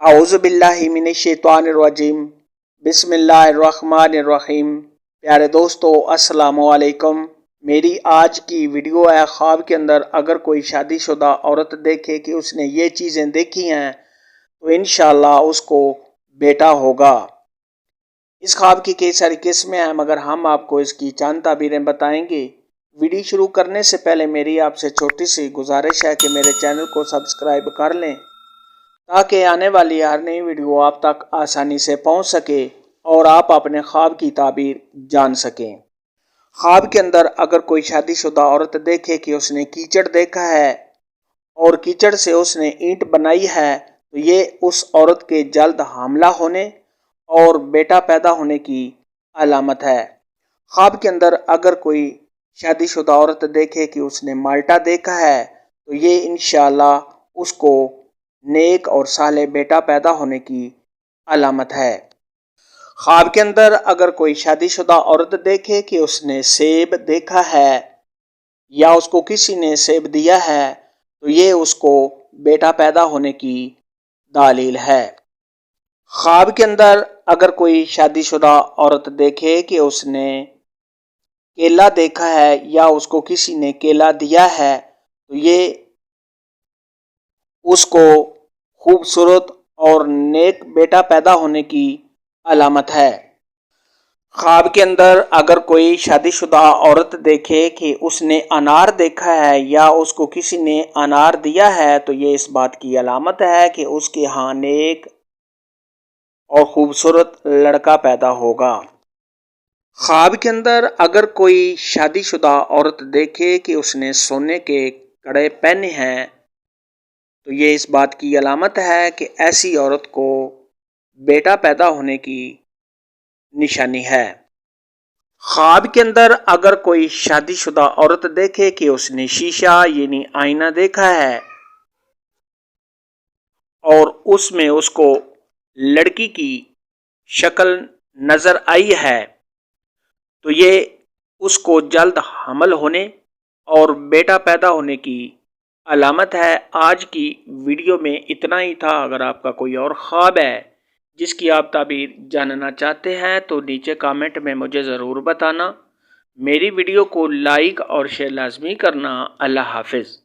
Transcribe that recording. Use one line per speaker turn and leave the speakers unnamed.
अऊज़ु बिल्लाहि मिनश्शैतानिर्रजीम बिस्मिल्लाहिर्रहमानिर्रहीम। प्यारे दोस्तों, अस्सलामु अलैकुम। मेरी आज की वीडियो है ख्वाब के अंदर अगर कोई शादीशुदा औरत देखे कि उसने ये चीज़ें देखी हैं तो इंशाअल्लाह उसको बेटा होगा। इस ख्वाब की कई सारी किस्में हैं मगर हम आपको इसकी चंद ताबीरें बताएंगे। वीडियो शुरू करने से पहले मेरी आपसे छोटी सी गुजारिश है कि मेरे चैनल को सब्सक्राइब कर लें ताकि आने वाली हर नई वीडियो आप तक आसानी से पहुंच सके और आप अपने ख्वाब की ताबीर जान सकें। ख्वाब के अंदर अगर कोई शादीशुदा औरत देखे कि उसने कीचड़ देखा है और कीचड़ से उसने ईंट बनाई है तो ये उस औरत के जल्द हामला होने और बेटा पैदा होने की अलामत है। ख्वाब के अंदर अगर कोई शादीशुदा औरत देखे कि उसने माल्टा देखा है तो ये इंशाअल्लाह उसको नेक और साले बेटा पैदा होने की अलामत है। ख्वाब के अंदर अगर कोई शादीशुदा औरत देखे कि उसने सेब देखा है या उसको किसी ने सेब दिया है तो ये उसको बेटा पैदा होने की दलील है। ख्वाब के अंदर अगर कोई शादीशुदा औरत देखे कि उसने केला देखा है या उसको किसी ने केला दिया है तो ये उसको खूबसूरत और नेक बेटा पैदा होने की अलामत है। ख्वाब के अंदर अगर कोई शादीशुदा औरत देखे कि उसने अनार देखा है या उसको किसी ने अनार दिया है तो ये इस बात की अलामत है कि उसके यहाँ नेक और खूबसूरत लड़का पैदा होगा। ख्वाब के अंदर अगर कोई शादीशुदा औरत देखे कि उसने सोने के कड़े पहने हैं तो ये इस बात की अलामत है कि ऐसी औरत को बेटा पैदा होने की निशानी है। ख्वाब के अंदर अगर कोई शादीशुदा औरत देखे कि उसने शीशा यानी आईना देखा है और उसमें उसको लड़की की शक्ल नजर आई है तो ये उसको जल्द हमल होने और बेटा पैदा होने की अलामत है। आज की वीडियो में इतना ही था। अगर आपका कोई और ख्वाब है जिसकी आप ताबीर जानना चाहते हैं तो नीचे कमेंट में मुझे ज़रूर बताना। मेरी वीडियो को लाइक और शेयर लाजमी करना। अल्लाह हाफिज़।